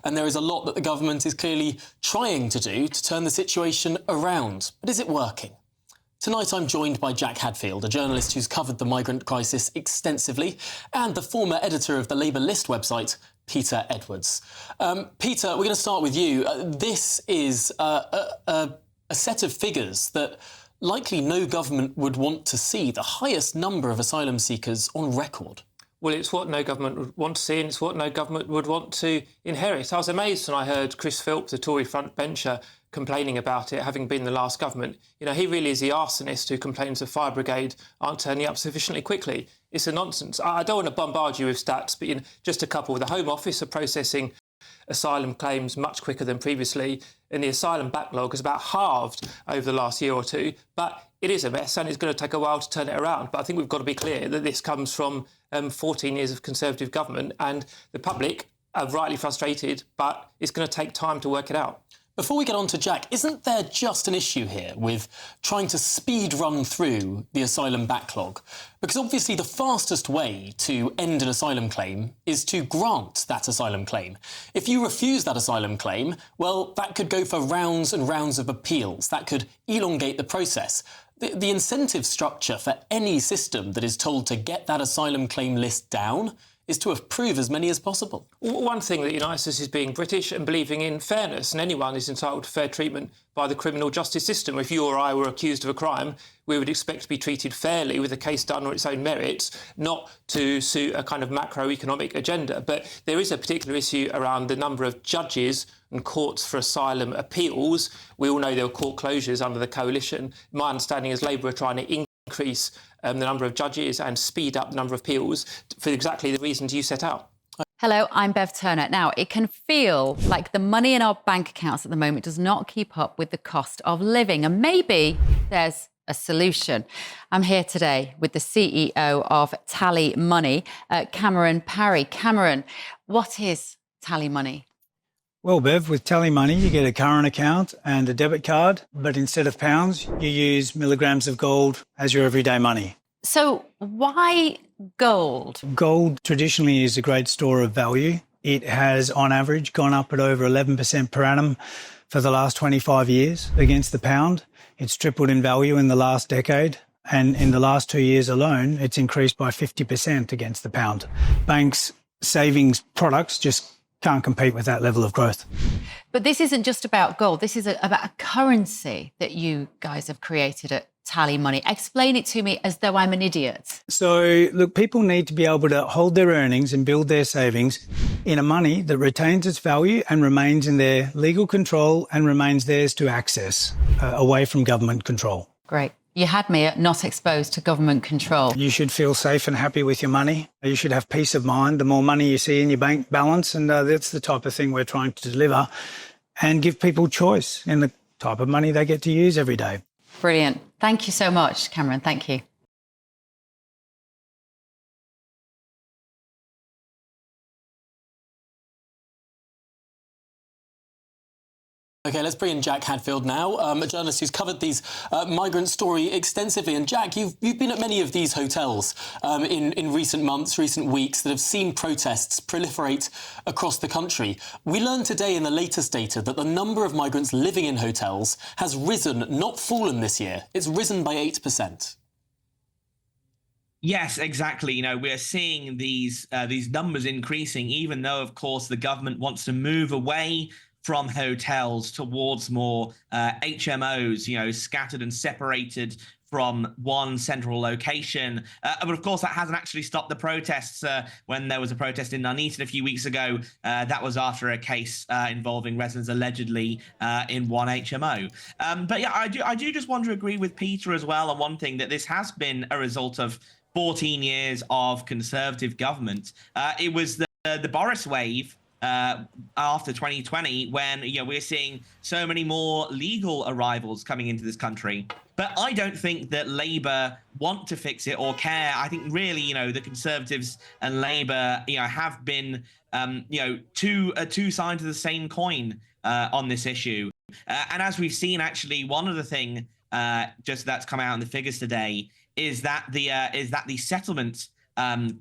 and there is a lot that the government is clearly trying to do to turn the situation around. But is it working? Tonight I'm joined by Jack Hadfield, a journalist who's covered the migrant crisis extensively, and the former editor of the Labour List website, Peter Edwards. Peter, we're going to start with you. This is a set of figures that likely no government would want to see, the highest number of asylum seekers on record. Well, it's what no government would want to see, and it's what no government would want to inherit. I was amazed when I heard Chris Philp, the Tory frontbencher, complaining about it, having been the last government. You know, he really is the arsonist who complains the fire brigade aren't turning up sufficiently quickly. It's a nonsense. I don't want to bombard you with stats, but just a couple. The Home Office are processing asylum claims much quicker than previously, and the asylum backlog has about halved over the last year or two. But it is a mess, and it's going to take a while to turn it around. But I think we've got to be clear that this comes from 14 years of Conservative government, and the public are rightly frustrated, but it's going to take time to work it out. Before we get on to Jack, isn't there just an issue here with trying to speed run through the asylum backlog? Because obviously the fastest way to end an asylum claim is to grant that asylum claim. If you refuse that asylum claim, well, that could go for rounds and rounds of appeals. That could elongate the process. The incentive structure for any system that is told to get that asylum claim list down is to approve as many as possible. One thing that unites us is being British and believing in fairness, and anyone is entitled to fair treatment by the criminal justice system. If you or I were accused of a crime, we would expect to be treated fairly with the case done on its own merits, not to suit a kind of macroeconomic agenda. But there is a particular issue around the number of judges and courts for asylum appeals. We all know there were court closures under the coalition. My understanding is Labour are trying to increase the number of judges and speed up the number of appeals for exactly the reasons you set out. Hello, I'm Bev Turner. Now, it can feel like the money in our bank accounts at the moment does not keep up with the cost of living, and maybe there's a solution. I'm here today with the CEO of TallyMoney, Cameron Parry. Cameron, what is TallyMoney? Well, Bev, with TallyMoney, you get a current account and a debit card, but instead of pounds, you use milligrams of gold as your everyday money. So why gold? Gold traditionally is a great store of value. It has, on average, gone up at over 11% per annum for the last 25 years against the pound. It's tripled in value in the last decade. And in the last 2 years alone, it's increased by 50% against the pound. Banks' savings products just can't compete with that level of growth. But this isn't just about gold. This is about a currency that you guys have created at TallyMoney. Explain it to me as though I'm an idiot. So, look, people need to be able to hold their earnings and build their savings in a money that retains its value and remains in their legal control and remains theirs to access, away from government control. Great. You had me at not exposed to government control. You should feel safe and happy with your money. You should have peace of mind the more money you see in your bank balance, and that's the type of thing we're trying to deliver and give people choice in the type of money they get to use every day. Brilliant. Thank you so much, Cameron. Thank you. OK, let's bring in Jack Hadfield now, a journalist who's covered these migrant story extensively. And Jack, you've been at many of these hotels in recent months, recent weeks, that have seen protests proliferate across the country. We learned today in the latest data that the number of migrants living in hotels has risen, not fallen this year. It's risen by 8%. Yes, exactly. You know, we're seeing these numbers increasing, even though, of course, the government wants to move away from hotels towards more HMOs, you know, scattered and separated from one central location. But of course, that hasn't actually stopped the protests. When there was a protest in Nuneaton a few weeks ago, that was after a case involving residents allegedly in one HMO. But yeah, I do just want to agree with Peter as well on one thing, that this has been a result of 14 years of Conservative government. It was the Boris wave after 2020, when we're seeing so many more legal arrivals coming into this country. But I don't think that Labour want to fix it or care. I think really, the Conservatives and Labour, have been, two sides of the same coin on this issue. And as we've seen, actually, one other thing just that's come out in the figures today is that the settlement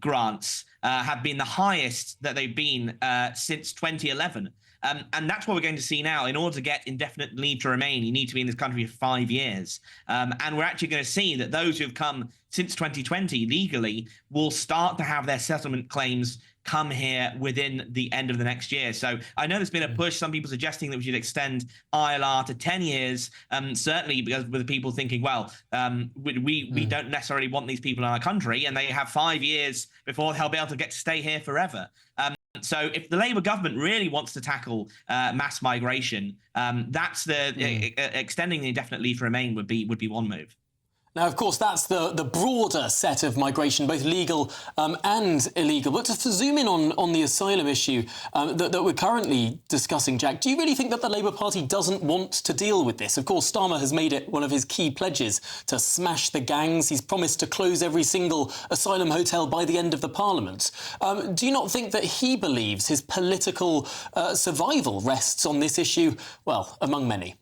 grants have been the highest that they've been since 2011. And that's what we're going to see now. In order to get indefinite leave to remain, you need to be in this country for 5 years. And we're actually going to see that those who have come since 2020 legally will start to have their settlement claims come here within the end of the next year. So I know there's been a push, some people suggesting that we should extend ILR to 10 years, certainly because with people thinking, well, we don't necessarily want these people in our country, and they have 5 years before they'll be able to get to stay here forever. So if the Labour government really wants to tackle mass migration, that's extending the indefinite leave to remain would be one move. Now, of course, that's the broader set of migration, both legal and illegal. But to zoom in on the asylum issue that we're currently discussing, Jack, do you really think that the Labour Party doesn't want to deal with this? Of course, Starmer has made it one of his key pledges to smash the gangs. He's promised to close every single asylum hotel by the end of the Parliament. Do you not think that he believes his political survival rests on this issue, well, among many?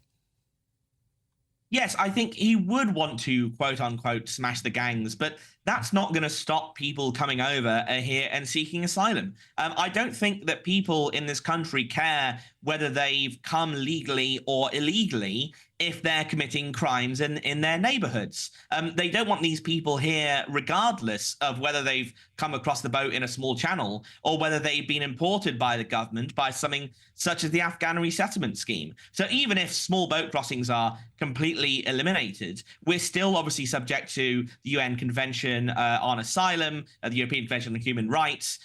Yes, I think he would want to, quote unquote, smash the gangs, but that's not going to stop people coming over here and seeking asylum. I don't think that people in this country care whether they've come legally or illegally if they're committing crimes in their neighborhoods. They don't want these people here regardless of whether they've come across the boat in a small channel or whether they've been imported by the government by something such as the Afghan resettlement scheme. So even if small boat crossings are completely eliminated, we're still obviously subject to the UN Convention on Asylum, the European Convention on Human Rights,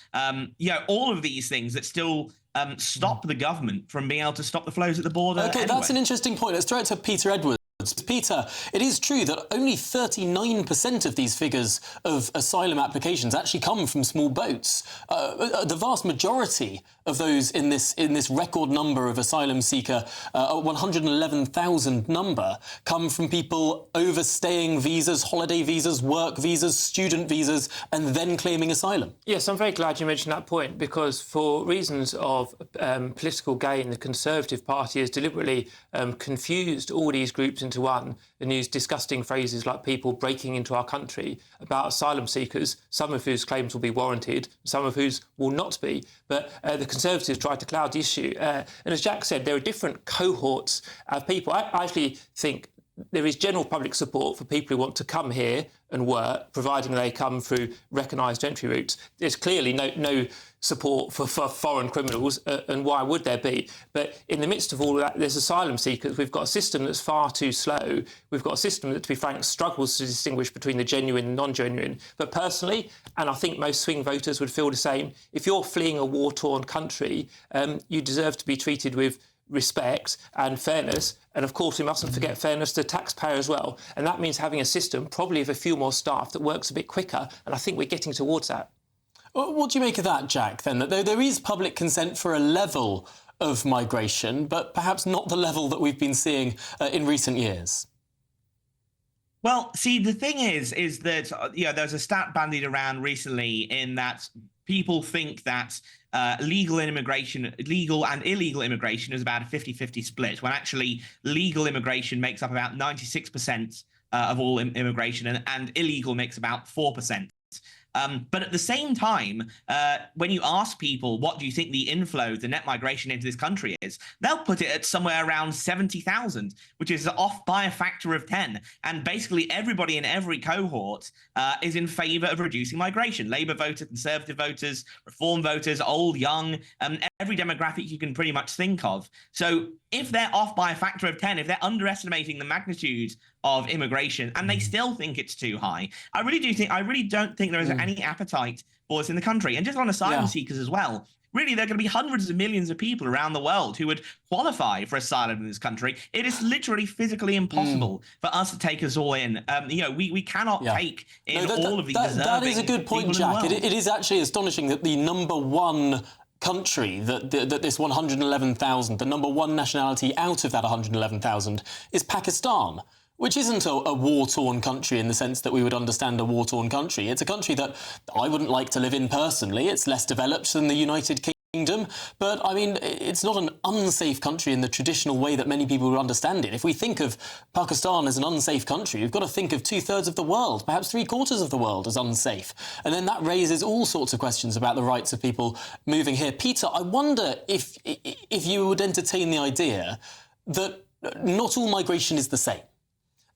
all of these things that still stop the government from being able to stop the flows at the border. OK, anyway. That's an interesting point. Let's throw it to Peter Edwards. Peter, it is true that only 39% of these figures of asylum applications actually come from small boats. The vast majority of those in this record number of asylum seeker, 111,000 number, come from people overstaying visas, holiday visas, work visas, student visas, and then claiming asylum. Yes, I'm very glad you mentioned that point, because for reasons of political gain, the Conservative Party has deliberately confused all these groups into one and used disgusting phrases like people breaking into our country about asylum seekers, some of whose claims will be warranted, some of whose will not be. But the Conservatives tried to cloud the issue. And as Jack said, there are different cohorts of people. I actually think there is general public support for people who want to come here and work, providing they come through recognised entry routes. There's clearly no support for foreign criminals, and why would there be? But in the midst of all of that, there's asylum seekers. We've got a system that's far too slow. We've got a system that, to be frank, struggles to distinguish between the genuine and non-genuine. But personally, and I think most swing voters would feel the same, if you're fleeing a war-torn country, you deserve to be treated with respect and fairness. And of course, we mustn't forget fairness to the taxpayer as well. And that means having a system, probably of a few more staff, that works a bit quicker. And I think we're getting towards that. What do you make of that, Jack, then? That there is public consent for a level of migration, but perhaps not the level that we've been seeing in recent years? Well, see, the thing is that, there's a stat bandied around recently in that people think that legal and illegal immigration is about a 50-50 split, when actually legal immigration makes up about 96% of all immigration, and illegal makes about 4%. But at the same time, when you ask people, what do you think the inflow, the net migration into this country is, they'll put it at somewhere around 70,000, which is off by a factor of 10. And basically everybody in every cohort is in favour of reducing migration. Labour voters, Conservative voters, Reform voters, old, young, every demographic you can pretty much think of. So if they're off by a factor of 10, if they're underestimating the magnitude of immigration and they still think it's too high, I really don't think there is any appetite for this in the country. And just on asylum seekers as well, really, there are going to be hundreds of millions of people around the world who would qualify for asylum in this country. It is literally physically impossible for us to take us all in. We cannot take in all of these deserving That is a good point, Jack. It is actually astonishing that the number one country that this 111,000, the number one nationality out of that 111,000 is Pakistan, which isn't a war-torn country in the sense that we would understand a war-torn country. It's a country that I wouldn't like to live in personally. It's less developed than the United Kingdom, but I mean, it's not an unsafe country in the traditional way that many people would understand it. If we think of Pakistan as an unsafe country, we've got to think of 2/3 of the world, perhaps 3/4 of the world as unsafe. And then that raises all sorts of questions about the rights of people moving here. Peter, I wonder if you would entertain the idea that not all migration is the same.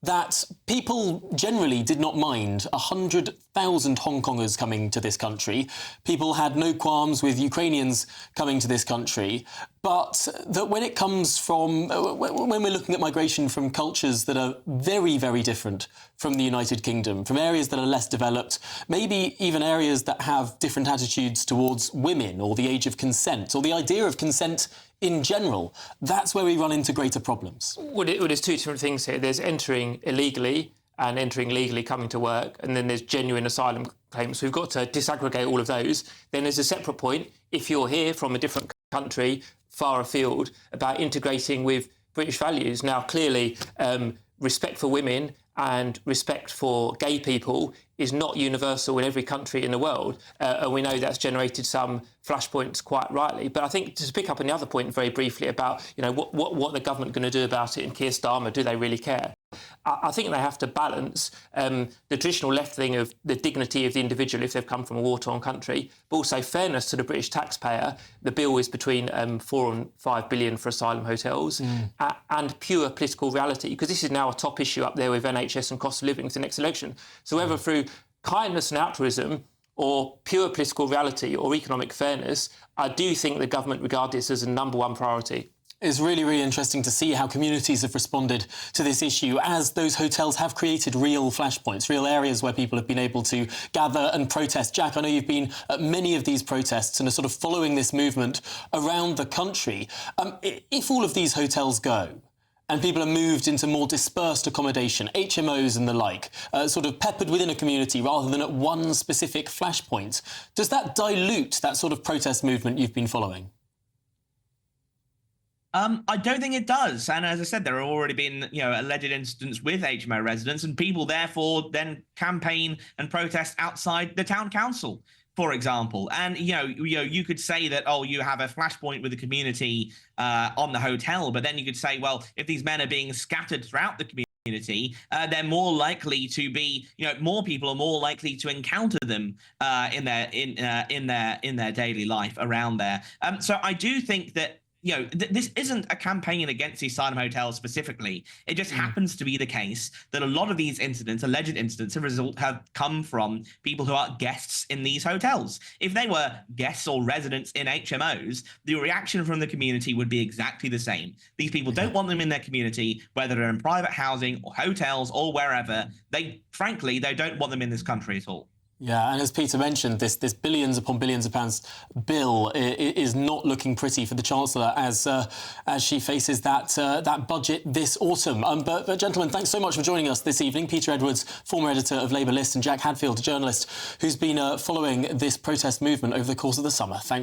That people generally did not mind 100,000 Hong Kongers coming to this country. People had no qualms with Ukrainians coming to this country. But that when it comes from, when we're looking at migration from cultures that are very, very different from the United Kingdom, from areas that are less developed, maybe even areas that have different attitudes towards women or the age of consent or the idea of consent in general, that's where we run into greater problems. Well, there's two different things here. There's entering illegally and entering legally coming to work, and then there's genuine asylum claims. So we've got to disaggregate all of those. Then there's a separate point, if you're here from a different country, far afield, about integrating with British values. Now, clearly, respect for women and respect for gay people is not universal in every country in the world. And we know that's generated some flashpoints quite rightly. But I think to pick up on the other point very briefly about, you know, what the government going to do about it and Keir Starmer, do they really care? I think they have to balance the traditional left thing of the dignity of the individual if they've come from a war-torn country, but also fairness to the British taxpayer. The bill is between 4 and 5 billion for asylum hotels, and pure political reality, because this is now a top issue up there with NHS and cost of living to the next election. So whether through kindness and altruism or pure political reality or economic fairness, I do think the government regard this as a #1 priority. It's really, really interesting to see how communities have responded to this issue as those hotels have created real flashpoints, real areas where people have been able to gather and protest. Jack, I know you've been at many of these protests and are sort of following this movement around the country. If all of these hotels go and people are moved into more dispersed accommodation, HMOs and the like, sort of peppered within a community rather than at one specific flashpoint, does that dilute that sort of protest movement you've been following? I don't think it does. And as I said, there have already been, alleged incidents with HMO residents, and people therefore then campaign and protest outside the town council, for example. And, you could say that, you have a flashpoint with the community on the hotel, but then you could say, well, if these men are being scattered throughout the community, they're more likely to be, more people are more likely to encounter them in their daily life around there. So I do think that this isn't a campaign against the asylum hotels specifically. It just happens to be the case that a lot of these incidents, alleged incidents, have come from people who are guests in these hotels. If they were guests or residents in HMOs, the reaction from the community would be exactly the same. These people don't want them in their community, whether they're in private housing or hotels or wherever. They don't want them in this country at all. Yeah, and as Peter mentioned, this billions upon billions of pounds bill is not looking pretty for the Chancellor as she faces that budget this autumn. But gentlemen, thanks so much for joining us this evening. Peter Edwards, former editor of Labour List, and Jack Hadfield, a journalist who's been following this protest movement over the course of the summer. Thanks.